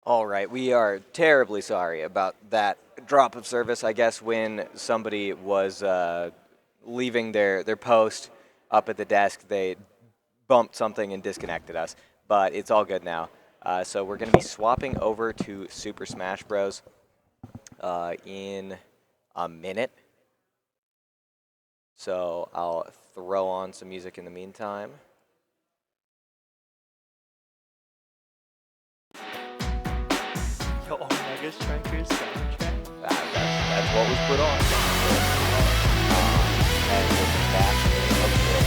All right, we are terribly sorry about that drop of service. I guess when somebody was leaving their post up at the desk, they bumped something and disconnected us. But it's all good now. So we're going to be swapping over to Super Smash Bros. In a minute. So I'll throw on some music in the meantime. Yo, Omega Strikers soundtrack. That's what was put on. And we'll be back in a bit.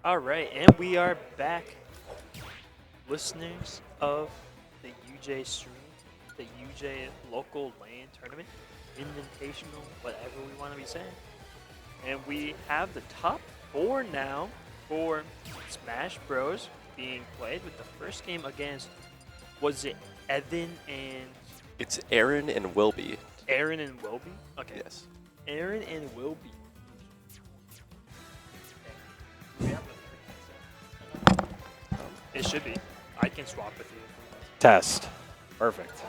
All right, and we are back, listeners of the UJ stream, the UJ local LAN tournament, invitational, whatever we want to be saying. And we have the top 4 now for Smash Bros. Being played with the first game against, was it Evan and... It's Aaron and Wilby. Aaron and Wilby? Okay. Yes. Aaron and Wilby. It should be. I can swap with you. Test. Perfect.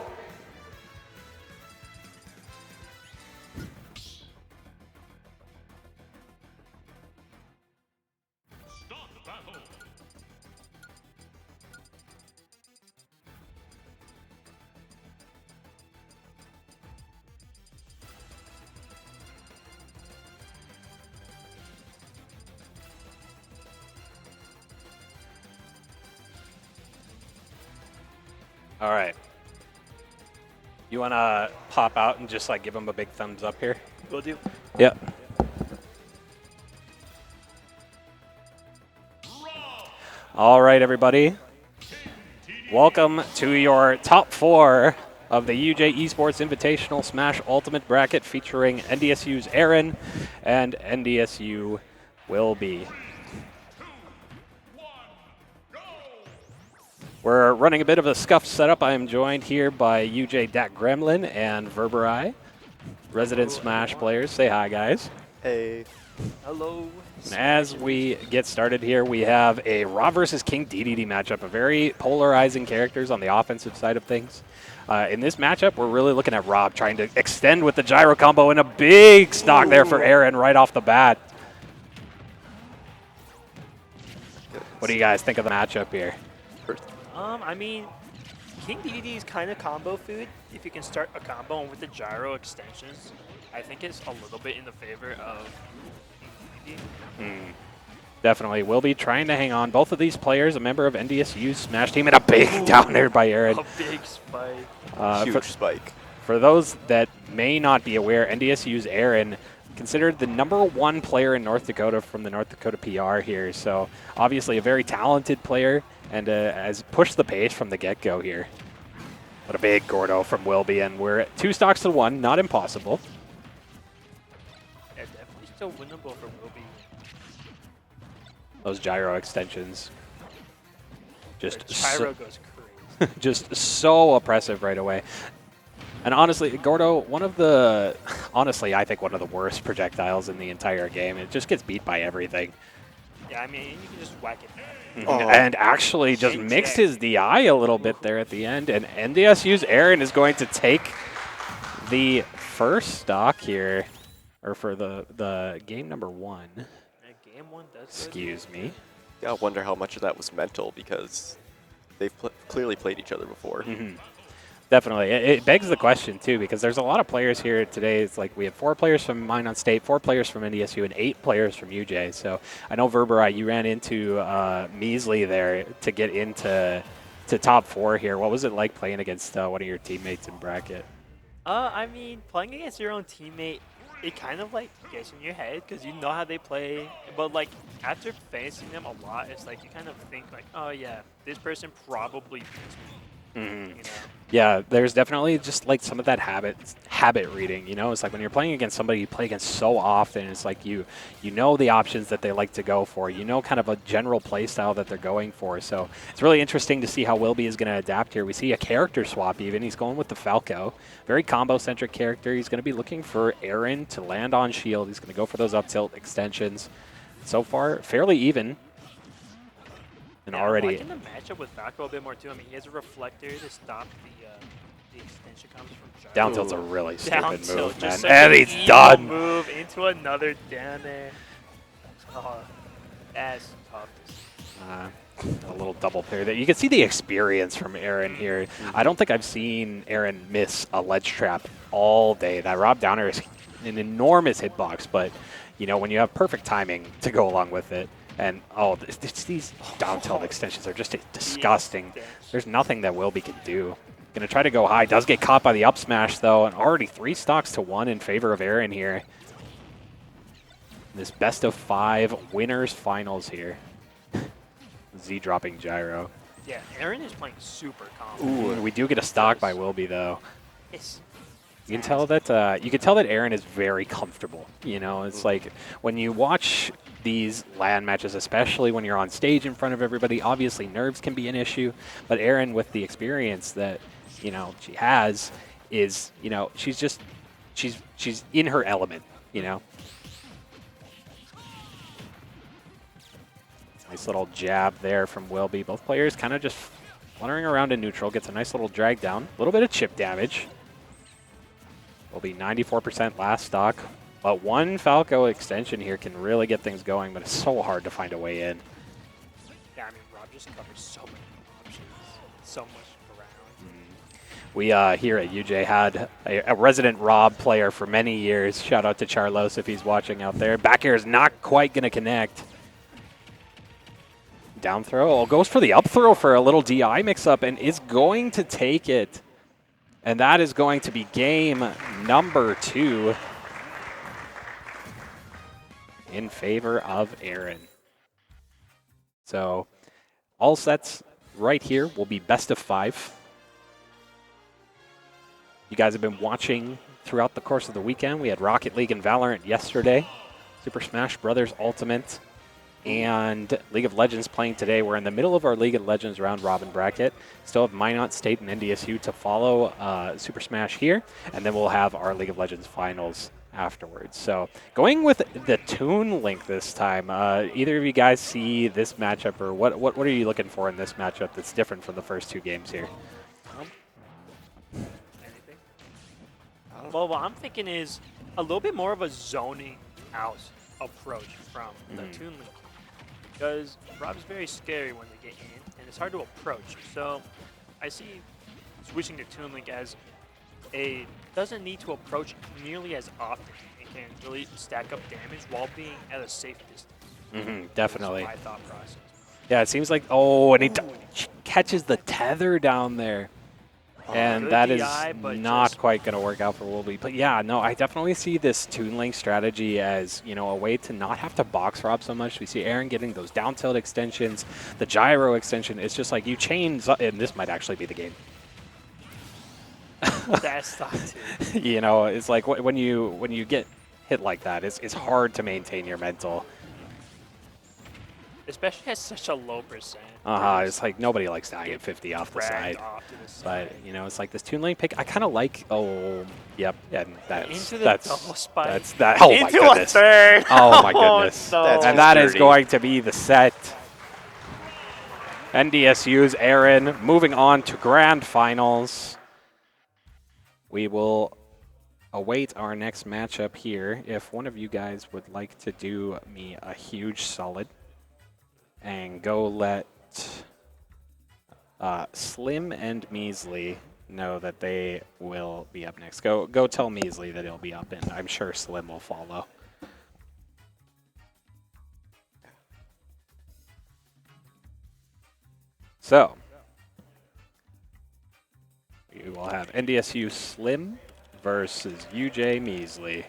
All right. You want to pop out and just like give them a big thumbs up here? Will do. Yep. All right, everybody. Welcome to your top 4 of the UJ Esports Invitational Smash Ultimate Bracket featuring NDSU's Aaron and NDSU Wilby. We're running a bit of a scuffed setup. I am joined here by UJ Dak Gremlin and Verberi, resident Smash players. Say hi, guys. Hey. Hello. And as we get started here, we have a Rob versus King DDD matchup, a very polarizing characters on the offensive side of things. In this matchup, we're really looking at Rob trying to extend with the gyro combo and a big stock there for Aaron right off the bat. What do you guys think of the matchup here? I mean, King DDD is kind of combo food. If you can start a combo and with the gyro extensions, I think it's a little bit in the favor of King DDD. Definitely. We'll be trying to hang on. Both of these players, a member of NDSU's Smash team, and a big down there by Aaron. A big spike. Huge spike. For those that may not be aware, NDSU's Aaron considered the #1 player in North Dakota from the North Dakota PR here. So obviously a very talented player and has pushed the pace from the get-go here. What a big Gordo from Wilby, and we're at 2 stocks to 1, not impossible. Yeah, definitely still winnable for Wilby. Those gyro extensions. Just The gyro goes crazy. just so oppressive right away. And honestly, Gordo, honestly, I think one of the worst projectiles in the entire game. It just gets beat by everything. Yeah, I mean, you can just whack it back. And actually just mixed his DI a little bit there at the end. And NDSU's Aaron is going to take the first stock here, or for the game #1. Yeah, game 1 does. Excuse me. I wonder how much of that was mental because they've clearly played each other before. Definitely. It begs the question, too, because there's a lot of players here today. It's like we have 4 players from Minot State, 4 players from NDSU, and 8 players from UJ. So I know, Verberi, you ran into Measley there to get into top 4 here. What was it like playing against one of your teammates in bracket? I mean, playing against your own teammate, it kind of like gets in your head because you know how they play. But like after facing them a lot, it's like you kind of think like, oh yeah, this person probably beats me. You know? Yeah, there's definitely just like some of that habit reading, you know? It's like when you're playing against somebody you play against so often, it's like you know the options that they like to go for. You know kind of a general play style that they're going for. So it's really interesting to see how Wilby is going to adapt here. We see a character swap even. He's going with the Falco. Very combo-centric character. He's going to be looking for Aaron to land on shield. He's going to go for those up-tilt extensions. So far, fairly even. And yeah, already... I'm liking the matchup with Falco a bit more too. I mean, he has a reflector to stop the extension comes from gyro. Down tilt's a really Down stupid tilt, move, man. just such And an he's evil done. Move into another down there. Oh, that's tough. A little double pair there. You can see the experience from Aaron here. I don't think I've seen Aaron miss a ledge trap all day. That Rob Downer is an enormous hitbox, but when you have perfect timing to go along with it, and these down tilt extensions are just disgusting. There's nothing that Wilby can do. Gonna try to go high. Does get caught by the up smash though, and already 3 stocks to 1 in favor of Aaron here. This best of 5 winners finals here. Z dropping gyro. Yeah, Aaron is playing super confident. Ooh, we do get a stock by Wilby though. Yes. You can tell that Aaron is very comfortable. It's like when you watch these LAN matches, especially when you're on stage in front of everybody, obviously nerves can be an issue, but Aaron, with the experience that she has, is she's in her element. Nice little jab there from Wilby. Both players kind of just fluttering around in neutral. Gets a nice little drag down. A little bit of chip damage. Will be 94% last stock. But one Falco extension here can really get things going, but it's so hard to find a way in. Yeah, I mean, Rob just covers so many options. So much around. We here at UJ had a resident Rob player for many years. Shout out to Charlos if he's watching out there. Back air is not quite going to connect. Down throw. Goes for the up throw for a little DI mix-up and is going to take it. And that is going to be game number 2 in favor of Aaron. So all sets right here will be best of 5. You guys have been watching throughout the course of the weekend. We had Rocket League and Valorant yesterday. Super Smash Brothers Ultimate and League of Legends playing today. We're in the middle of our League of Legends round robin bracket. Still have Minot, State, and NDSU to follow Super Smash here, and then we'll have our League of Legends finals afterwards. So going with the Toon Link this time, either of you guys see this matchup, or what are you looking for in this matchup that's different from the first 2 games here? Anything? Well, what I'm thinking is a little bit more of a zoning out approach from the Toon Link. Because Rob's very scary when they get in, and it's hard to approach. So I see switching to Toon Link as doesn't need to approach nearly as often. It can really stack up damage while being at a safe distance. Definitely. That's my thought process. Yeah, it seems like, and he catches the tether down there. And that is DI, not quite going to work out for Wilby. But yeah, no, I definitely see this Toon Link strategy as, a way to not have to box Rob so much. We see Aaron getting those down tilt extensions, the gyro extension. It's just like you chain, and this might actually be the game. That's thought too. It's like when you get hit like that, it's hard to maintain your mental. Especially at such a low percent. It's like nobody likes dying at 50 off the side. But, it's like this Toon Link pick. I kind of like, yep. And that's double spike. That's that. Oh, my goodness. A third. Oh, my goodness. No. And that is going to be the set. NDSU's Aaron moving on to grand finals. We will await our next matchup here. If one of you guys would like to do me a huge solid and go let Slim and Measly know that they will be up next. Go tell Measly that he'll be up, and I'm sure Slim will follow. So we will have NDSU Slim versus UJ Measly.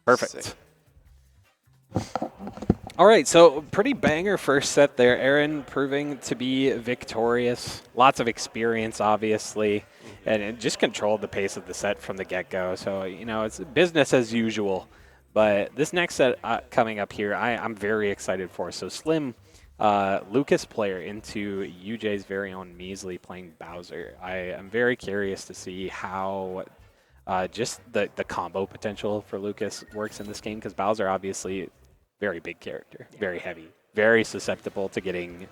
Perfect. Sick. All right, so pretty banger first set there. Aaron proving to be victorious. Lots of experience, obviously, and it just controlled the pace of the set from the get-go. So, it's business as usual. But this next set coming up here, I'm very excited for. So Slim, Lucas player into UJ's very own Measly playing Bowser. I am very curious to see how just the combo potential for Lucas works in this game, because Bowser obviously very big character, very heavy, very susceptible to getting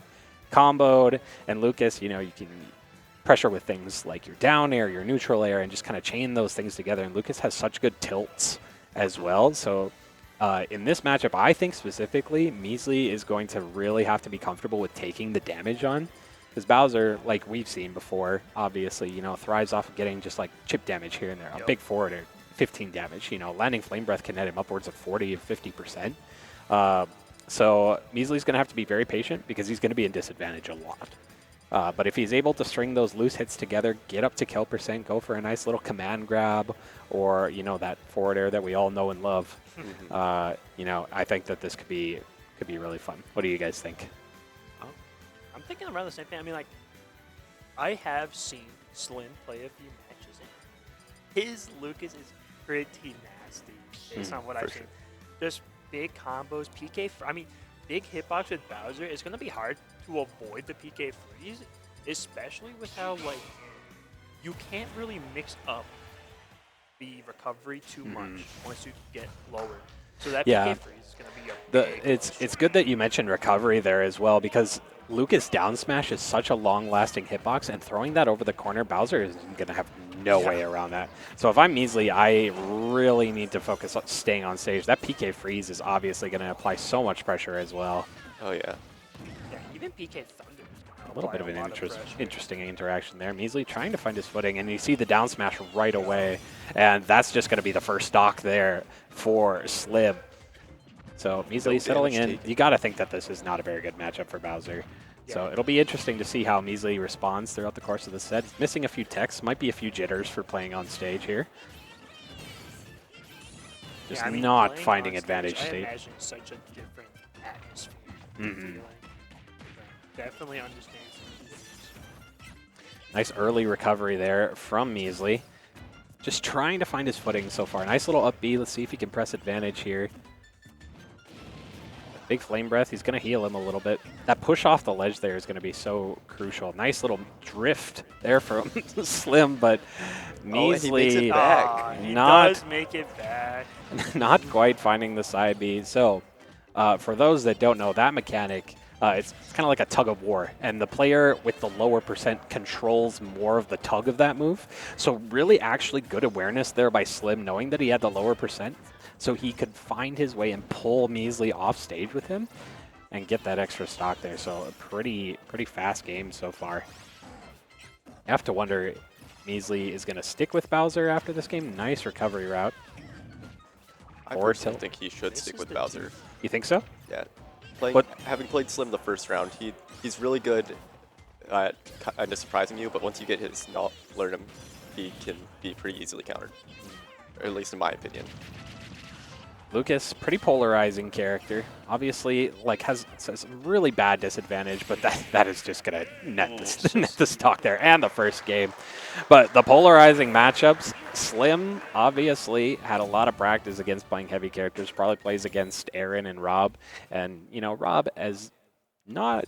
comboed. And Lucas, you can pressure with things like your down air, your neutral air, and just kind of chain those things together. And Lucas has such good tilts as well. So In this matchup, I think specifically, Measly is going to really have to be comfortable with taking the damage on. Because Bowser, like we've seen before, obviously, thrives off of getting just like chip damage here and there. A big forwarder, 15 damage. Landing Flame Breath can net him upwards of 40 or 50%. So Measly's going to have to be very patient because he's going to be in disadvantage a lot. But if he's able to string those loose hits together, get up to kill percent, go for a nice little command grab, or that forward air that we all know and love, I think that this could be really fun. What do you guys think? I'm thinking around the same thing. I mean, like, I have seen Slim play a few matches, and his Lucas is pretty nasty based on what I've seen. Just big combos, PK. Big hitbox with Bowser is going to be hard to avoid the PK freeze, especially with how, like, you can't really mix up the recovery too much once you get lower. So that PK freeze is going to be a big It's good that you mentioned recovery there as well, because Lucas down smash is such a long-lasting hitbox, and throwing that over the corner, Bowser is going to have no way around that. So if I'm Measly, I really need to focus on staying on stage. That PK freeze is obviously going to apply so much pressure as well. Oh, yeah. Yeah, even PK Thunder. A little bit of an interesting interaction there. Measly trying to find his footing, and you see the down smash right away, and that's just going to be the first stock there for Slim. So Measly settling in. You got to think that this is not a very good matchup for Bowser. Yeah. So it'll be interesting to see how Measly responds throughout the course of the set. He's missing a few techs, might be a few jitters for playing on stage here. Just not finding advantage state. I imagine such a different atmosphere. Definitely understands. Nice early recovery there from Measly. Just trying to find his footing so far. Nice little up B. Let's see if he can press advantage here. Big Flame Breath. He's going to heal him a little bit. That push off the ledge there is going to be so crucial. Nice little drift there from Slim, but Measly he makes it back. He does make it back. Not quite finding the side B. So for those that don't know, that mechanic, it's kind of like a tug of war, and the player with the lower percent controls more of the tug of that move. So really actually good awareness there by Slim, knowing that he had the lower percent, so he could find his way and pull Measly off stage with him and get that extra stock there. So a pretty fast game so far. I have to wonder if Measly is going to stick with Bowser after this game. Nice recovery route. I personally think he should stick with Bowser. You think so? Yeah. Having played Slim the first round, he's really good at kind of surprising you, but once you get his learn him, he can be pretty easily countered, or at least in my opinion. Lucas, pretty polarizing character. Obviously, like has some really bad disadvantage, but that is just gonna net the stock there and the first game. But the polarizing matchups, Slim obviously had a lot of practice against playing heavy characters. Probably plays against Aaron and Rob, and Rob as not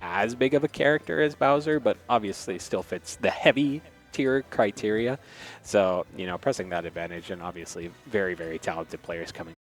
as big of a character as Bowser, but obviously still fits the heavy tier criteria. So pressing that advantage, and obviously very, very talented players coming